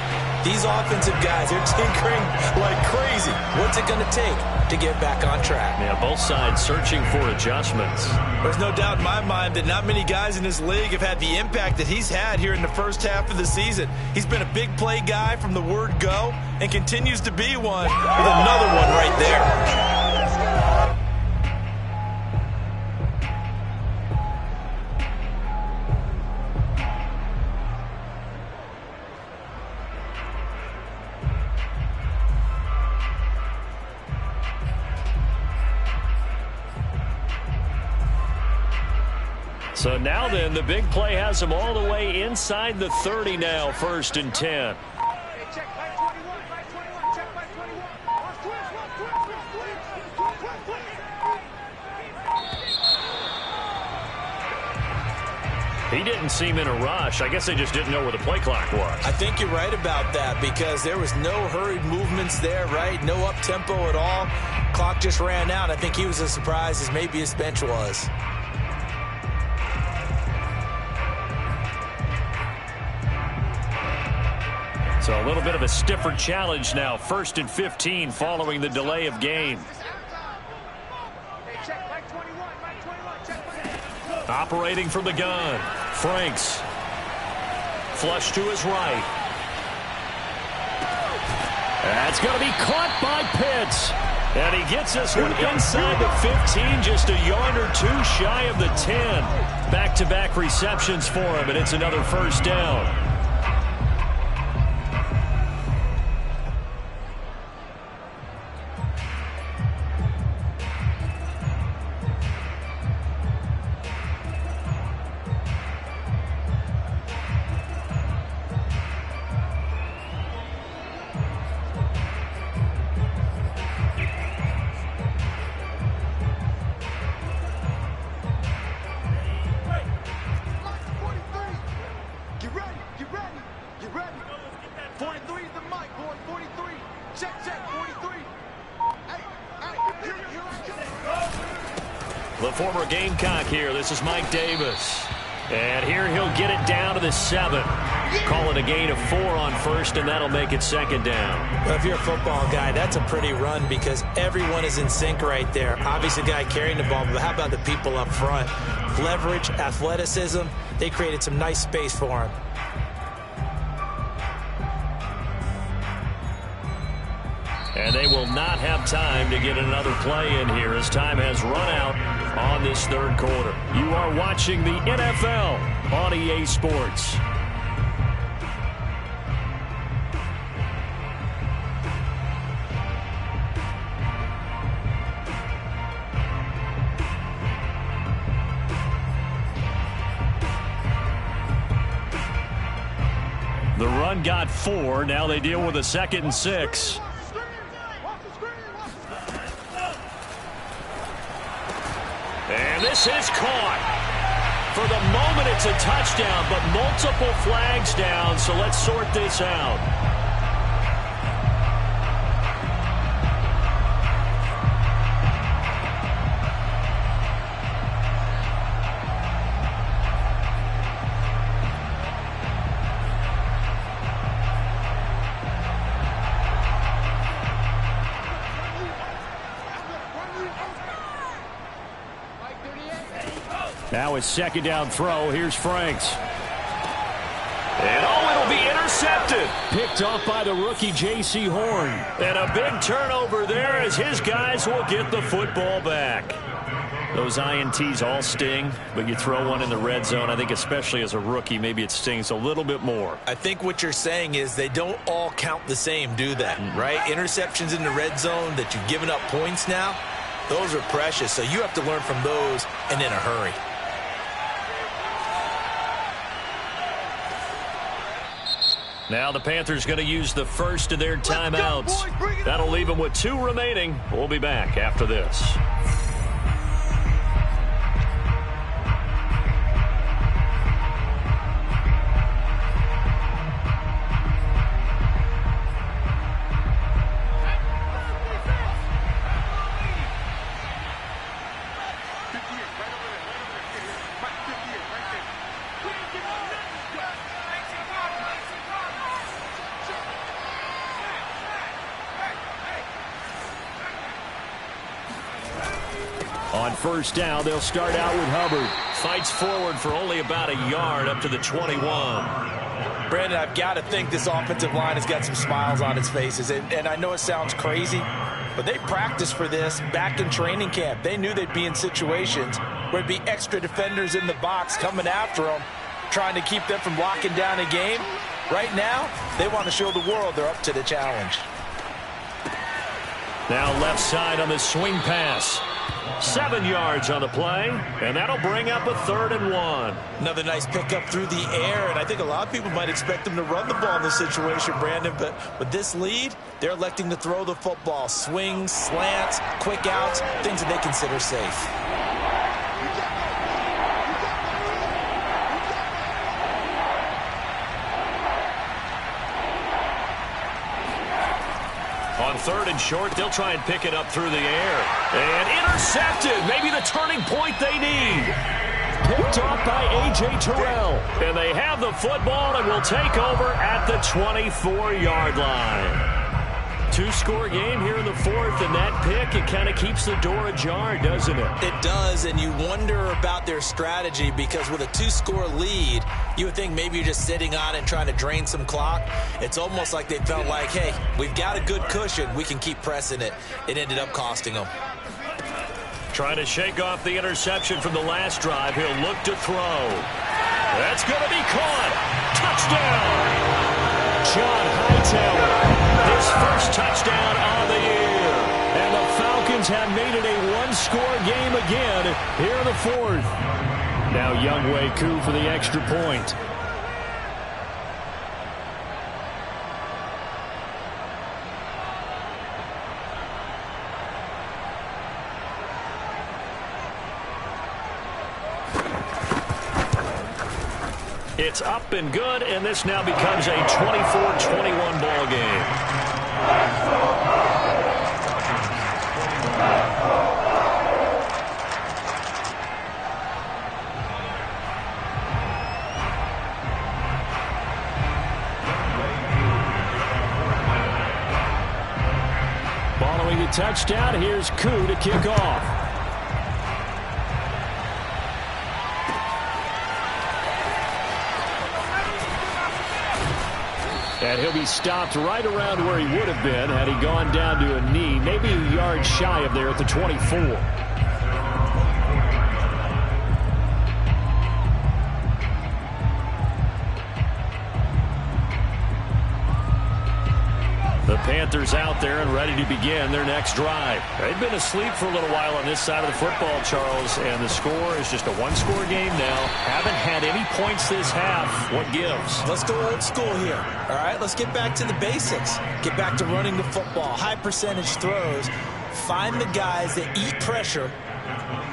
These offensive guys, they're tinkering like crazy. What's it going to take to get back on track? Yeah, both sides searching for adjustments. There's no doubt in my mind that not many guys in this league have had the impact that he's had here in the first half of the season. He's been a big play guy from the word go and continues to be one with another one right there. So now then, the big play has them all the way inside the 30 now, 1st and 10. He didn't seem in a rush. I guess they just didn't know where the play clock was. I think you're right about that because there was no hurried movements there, right? No up-tempo at all. Clock just ran out. I think he was as surprised as maybe his bench was. So a little bit of a stiffer challenge now. 1st and 15 following the delay of game. Operating from the gun. Franks. Flush to his right. That's going to be caught by Pitts. And he gets us one inside the 15, just a yard or two shy of the 10. Back-to-back receptions for him, and it's another first down. The former Gamecock here. This is Mike Davis. And here he'll get it down to the 7. Call it a gain of 4 on first, and that'll make it second down. Well, if you're a football guy, that's a pretty run because everyone is in sync right there. Obviously, the guy carrying the ball, but how about the people up front? Leverage, athleticism, they created some nice space for him. And they will not have time to get another play in here as time has run out on this third quarter. You are watching the NFL on EA Sports. The run got 4. Now they deal with a 2nd and 6. And this is caught. For the moment, it's a touchdown, but multiple flags down, so let's sort this out. Now it's 2nd down throw. Here's Franks. And it'll be intercepted. Picked off by the rookie J.C. Horn. And a big turnover there as his guys will get the football back. Those INTs all sting, but you throw one in the red zone. I think especially as a rookie, maybe it stings a little bit more. I think what you're saying is they don't all count the same, do they? Right? Interceptions in the red zone that you've given up points now, those are precious. So you have to learn from those and in a hurry. Now the Panthers going to use the first of their timeouts. That'll leave them with 2 remaining. We'll be back after this. On first down, they'll start out with Hubbard. Fights forward for only about a yard up to the 21. Brandon, I've got to think this offensive line has got some smiles on its faces. And I know it sounds crazy, but they practiced for this back in training camp. They knew they'd be in situations where there'd be extra defenders in the box coming after them, trying to keep them from locking down a game. Right now, they want to show the world they're up to the challenge. Now left side on the swing pass. 7 yards on the play, and that'll bring up a 3rd and 1. Another nice pickup through the air, and I think a lot of people might expect them to run the ball in this situation, Brandon, but with this lead, they're electing to throw the football. Swings, slants, quick outs, things that they consider safe. On 3rd and short, they'll try and pick it up through the air. And intercepted. Maybe the turning point they need. Picked off by A.J. Terrell. And they have the football and will take over at the 24-yard line. 2-score game here in the 4th, and that pick, it kind of keeps the door ajar, doesn't it? It does, and you wonder about their strategy because with a 2-score lead, you would think maybe you're just sitting on it trying to drain some clock. It's almost like they felt like, hey, we've got a good cushion. We can keep pressing it. It ended up costing them. Trying to shake off the interception from the last drive. He'll look to throw. That's going to be caught. Touchdown! John Hightower. His first touchdown of the year. And the Falcons have made it a 1-score game again here in the 4th. Now Younghoe Koo for the extra point. It's up and good, and this now becomes a 24-21 ball game. Throwing the touchdown, here's Koo to kick off. And he'll be stopped right around where he would have been had he gone down to a knee, maybe a yard shy of there at the 24. The Panthers out there and ready to begin their next drive. They've been asleep for a little while on this side of the football, Charles, and the score is just a one-score game now. Haven't had any points this half. What gives? Let's go old school here. All right, let's get back to the basics. Get back to running the football, high percentage throws. Find the guys that eat pressure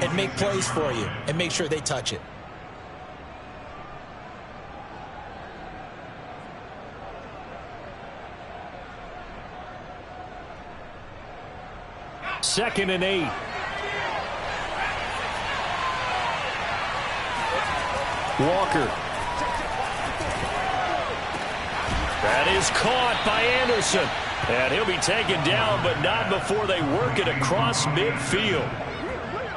and make plays for you and make sure they touch it. Second and 8. Walker. That is caught by Anderson. And he'll be taken down, but not before they work it across midfield.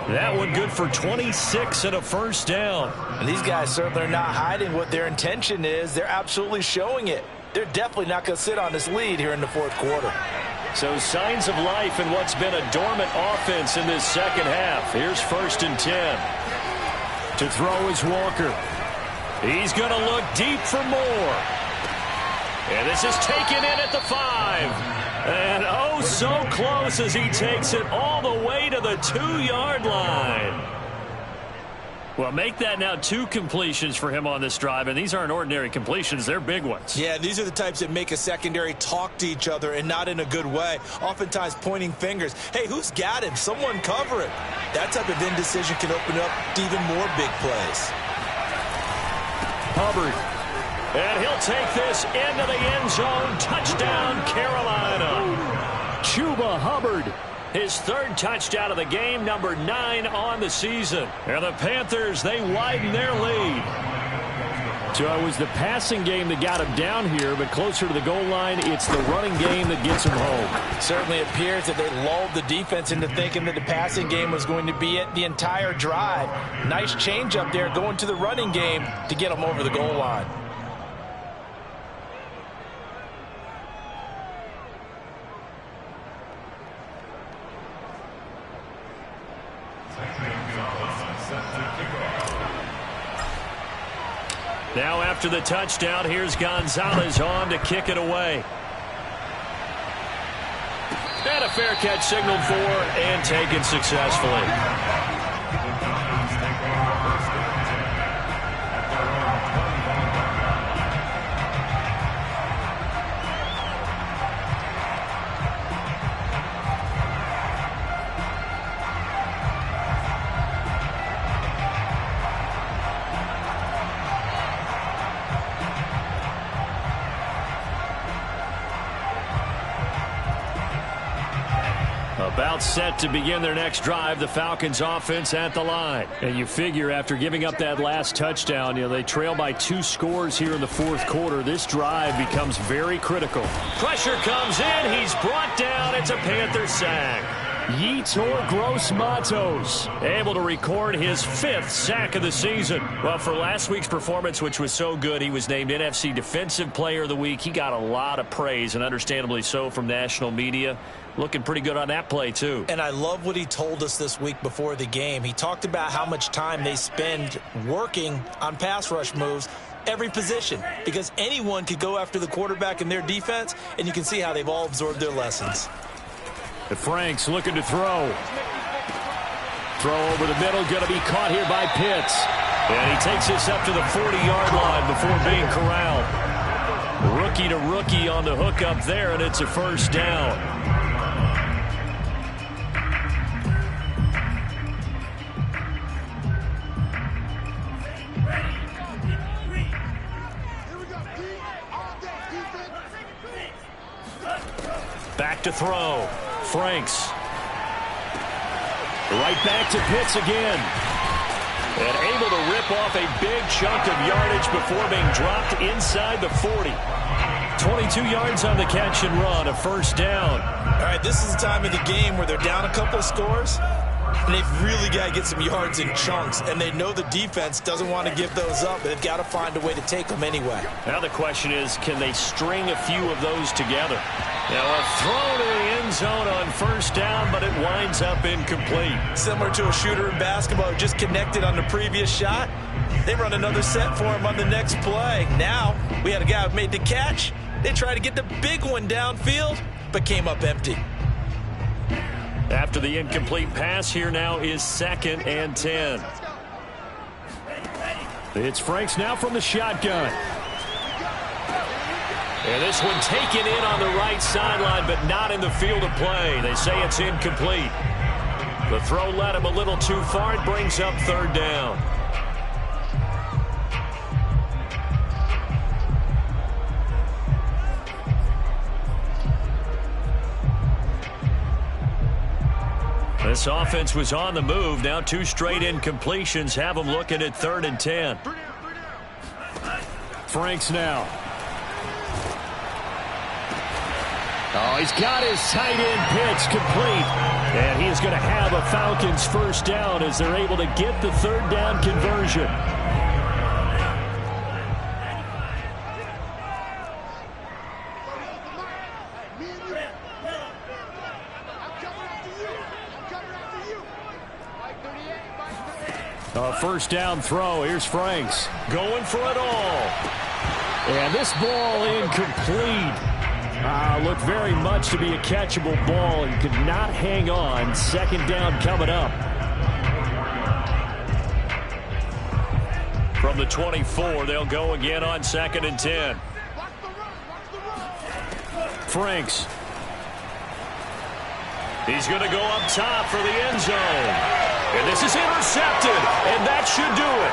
That one good for 26 and a first down. And these guys certainly are not hiding what their intention is. They're absolutely showing it. They're definitely not going to sit on this lead here in the fourth quarter. So signs of life in what's been a dormant offense in this second half. Here's 1st and 10. To throw is Walker. He's going to look deep for more. And this is taken in at the 5. And oh, so close as he takes it all the way to the 2-yard line. Well, make that now 2 completions for him on this drive, and these aren't ordinary completions. They're big ones. Yeah, these are the types that make a secondary talk to each other and not in a good way. Oftentimes pointing fingers. Hey, who's got him? Someone cover it. That type of indecision can open up to even more big plays. Hubbard. And he'll take this into the end zone. Touchdown, Carolina. Chuba Hubbard. His 3rd touchdown of the game, number 9 on the season. And the Panthers, they widen their lead. So it was the passing game that got him down here, but closer to the goal line, it's the running game that gets him home. Certainly appears that they lulled the defense into thinking that the passing game was going to be it the entire drive. Nice change up there going to the running game to get them over the goal line. Now after the touchdown, here's Gonzalez on to kick it away. And a fair catch signaled for and taken successfully. About set to begin their next drive, the Falcons offense at the line. And you figure after giving up that last touchdown, they trail by 2 scores here in the fourth quarter. This drive becomes very critical. Pressure comes in. He's brought down. It's a Panther sack. Yetur Gross-Matos able to record his 5th sack of the season. Well, for last week's performance, which was so good, he was named NFC Defensive Player of the Week. He got a lot of praise, and understandably so, from national media. Looking pretty good on that play, too. And I love what he told us this week before the game. He talked about how much time they spend working on pass rush moves, every position, because anyone could go after the quarterback in their defense, and you can see how they've all absorbed their lessons. Frank's looking to throw. Throw over the middle, going to be caught here by Pitts. And he takes this up to the 40-yard line before being corralled. Rookie to rookie on the hook up there, and it's a first down. Back to throw. Franks. Right back to Pitts again. And able to rip off a big chunk of yardage before being dropped inside the 40. 22 yards on the catch and run, a first down. All right, this is the time of the game where they're down a couple of scores, and they've really got to get some yards in chunks, and they know the defense doesn't want to give those up, but they've got to find a way to take them anyway. Now the question is, can they string a few of those together? Now a throw to the end zone on first down, but it winds up incomplete. Similar to a shooter in basketball who just connected on the previous shot. They run another set for him on the next play. Now we had a guy who made the catch. They tried to get the big one downfield, but came up empty. After the incomplete pass, here now is 2nd and 10. It's Franks now from the shotgun. And this one taken in on the right sideline, but not in the field of play. They say it's incomplete. The throw led him a little too far. It brings up 3rd down. This offense was on the move. Now 2 straight incompletions have them looking at 3rd and 10. Franks now. Oh, he's got his tight end pitch complete. And he's going to have a Falcons first down as they're able to get the 3rd down conversion. A first down throw. Here's Franks going for it all. And this ball incomplete. Looked very much to be a catchable ball and could not hang on. 2nd down coming up. From the 24, they'll go again on 2nd and 10. Franks. He's going to go up top for the end zone. And this is intercepted, and that should do it.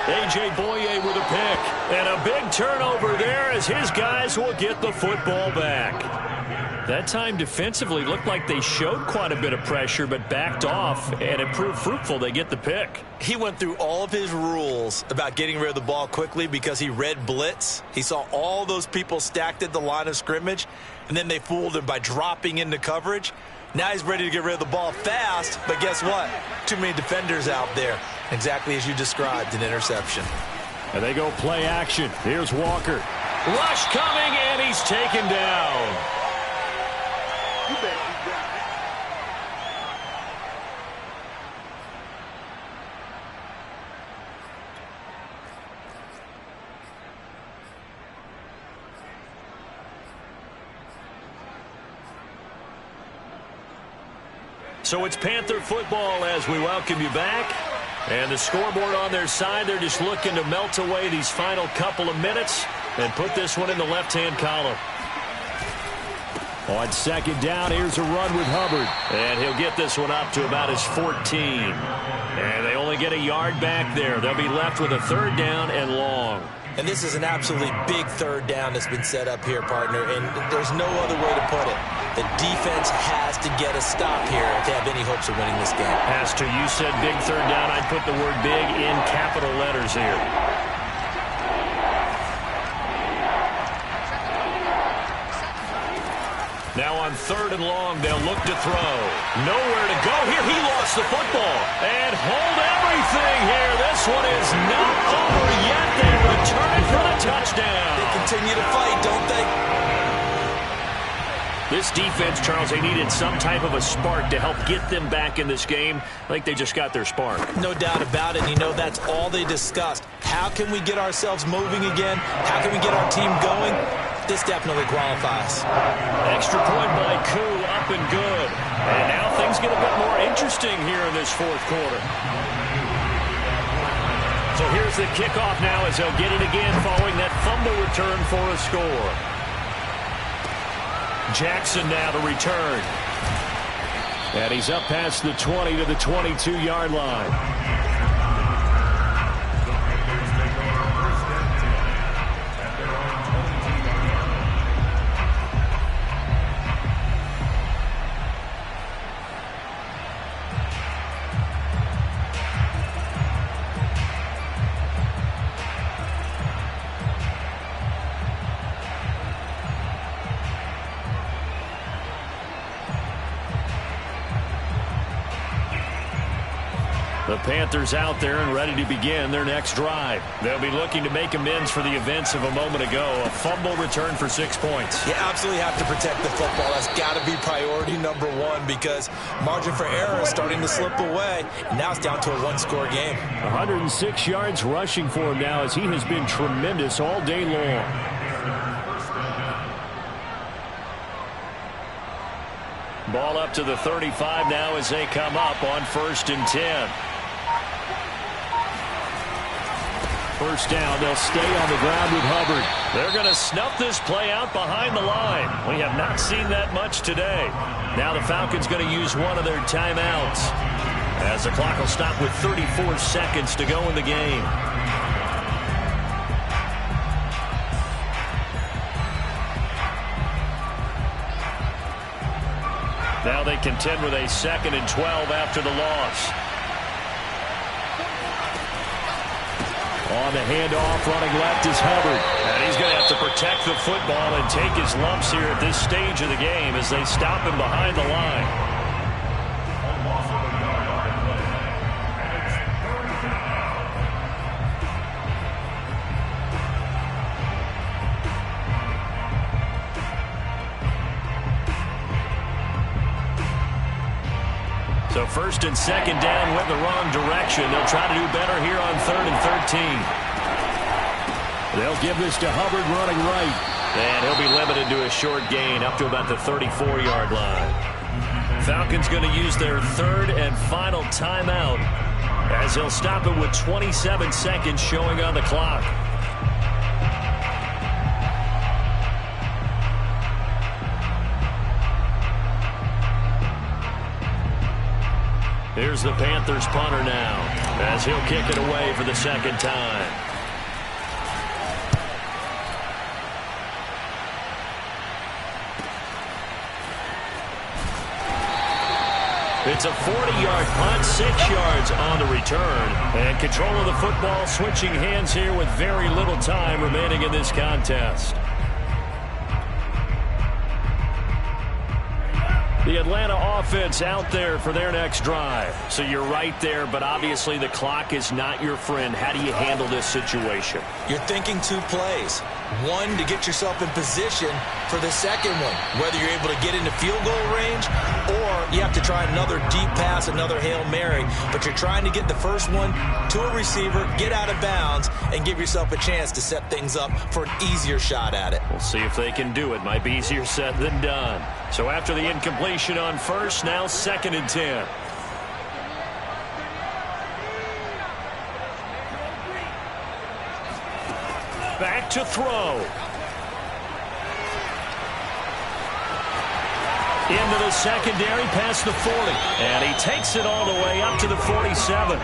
A.J. Boye with a pick. And a big turnover there as his guys will get the football back. That time defensively looked like they showed quite a bit of pressure but backed off, and it proved fruitful. They get the pick. He went through all of his rules about getting rid of the ball quickly because he read blitz. He saw all those people stacked at the line of scrimmage, and then they fooled him by dropping into coverage. Now he's ready to get rid of the ball fast, but guess what? Too many defenders out there. Exactly as you described, an interception. And they go play action. Here's Walker. Rush coming, and he's taken down. You better be down. So it's Panther football as we welcome you back. And the scoreboard on their side, they're just looking to melt away these final couple of minutes and put this one in the left-hand column. On 2nd down, here's a run with Hubbard. And he'll get this one up to about his 14. And they only get a yard back there. They'll be left with a 3rd down and long. And this is an absolutely big 3rd down that's been set up here, partner, and there's no other way to put it. The defense has to get a stop here to have any hopes of winning this game. Has to. You said big 3rd down. I'd put the word big in capital letters here. Now on 3rd and long, they'll look to throw. Nowhere to go here. He lost the football. And hold everything here. This one is not over yet. They return it for the touchdown. They continue to fight, don't they? This defense, Charles, they needed some type of a spark to help get them back in this game. I think they just got their spark. No doubt about it. You know, that's all they discussed. How can we get ourselves moving again? How can we get our team going? This definitely qualifies. Extra point by Koo, up and good. And now things get a bit more interesting here in this 4th quarter. So here's the kickoff now as they'll get it again following that fumble return for a score. Jackson now to return. And he's up past the 20 to the 22-yard line. The Panthers out there and ready to begin their next drive. They'll be looking to make amends for the events of a moment ago. A fumble return for 6 points. You absolutely have to protect the football. That's got to be priority number one because margin for error is starting to slip away. Now it's down to a one-score game. 106 yards rushing for him now as he has been tremendous all day long. Ball up to the 35 now as they come up on 1st and 10. First down, they'll stay on the ground with Hubbard. They're going to snuff this play out behind the line. We have not seen that much today. Now the Falcons going to use one of their timeouts as the clock will stop with 34 seconds to go in the game. Now they contend with a 2nd and 12 after the loss. On the handoff, running left is Hubbard. And he's going to have to protect the football and take his lumps here at this stage of the game as they stop him behind the line. So 1st and 2nd down went the wrong direction. They'll try to do better here on 3rd and 13. They'll give this to Hubbard running right. And he'll be limited to a short gain up to about the 34-yard line. Falcons going to use their 3rd and final timeout as they'll stop it with 27 seconds showing on the clock. Here's the Panthers punter now as he'll kick it away for the 2nd time. It's a 40-yard punt, 6 yards on the return. And control of the football switching hands here with very little time remaining in this contest. The Atlanta offense out there for their next drive. So you're right there, but obviously the clock is not your friend. How do you handle this situation? You're thinking 2 plays. One, to get yourself in position for the second one, whether you're able to get into field goal range or you have to try another deep pass, another Hail Mary. But you're trying to get the first one to a receiver, get out of bounds, and give yourself a chance to set things up for an easier shot at it. We'll see if they can do it. Might be easier said than done. So after the incompletion on 1st, now 2nd and 10. Back to throw. Into the secondary, past the 40. And he takes it all the way up to the 47.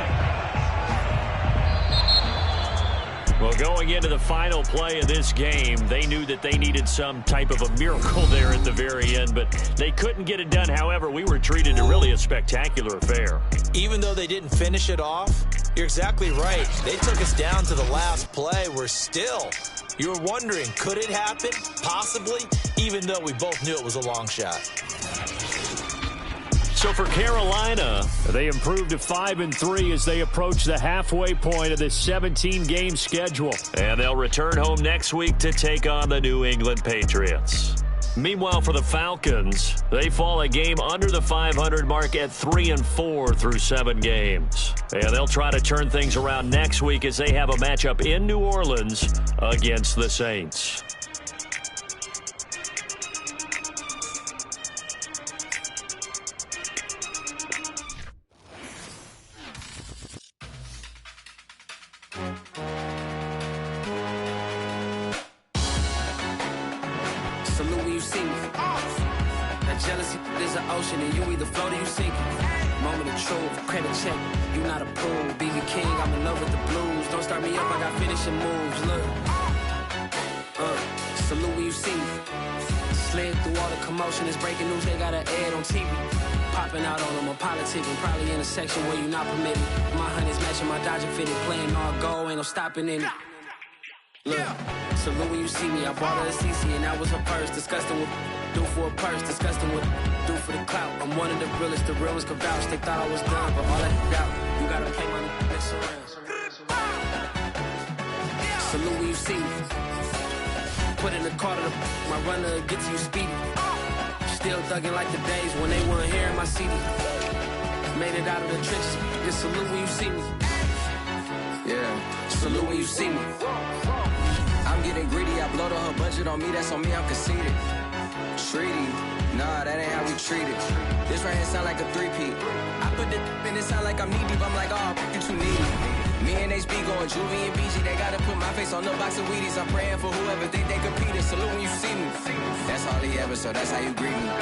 Well, going into the final play of this game, they knew that they needed some type of a miracle there at the very end, but they couldn't get it done. However, we were treated to really a spectacular affair. Even though they didn't finish it off, you're exactly right. They took us down to the last play. We're still, you were wondering, could it happen? Possibly, even though we both knew it was a long shot. So for Carolina, they improved to 5-3 as they approach the halfway point of this 17-game schedule. And they'll return home next week to take on the New England Patriots. Meanwhile, for the Falcons, they fall a game under the 500 mark at 3-4 through 7 games. And they'll try to turn things around next week as they have a matchup in New Orleans against the Saints. Section where you not permitted. My honey's matching my Dodger fitted, playing all goal, ain't no stopping in it. Look, salute when you see me. I bought her a CC and that was her first. Disgusting with do for a purse, disgusting what do for the clout. I'm one of the realest, the real ones can vouch. They thought I was done, but all that doubt. You gotta play my next around. Salute when you see me. Put in the car to my runner, get to you speedy. Still thugging like the days when they weren't here in my CD. Made it out of the trenches. Just salute when you see me. Yeah, salute when you see me. I'm getting greedy, I blow the whole budget on me, that's on me, I'm conceited. Treaty, nah, that ain't how we treat it. This right here sound like a three-peat. I put the in it sound like I'm knee-deep, I'm like, oh, you too needy. Me and HB going Juvie and BG, they gotta put my face on the box of Wheaties. I'm praying for whoever think they compete. Salute when you see me. That's all he ever, so that's how you greet me.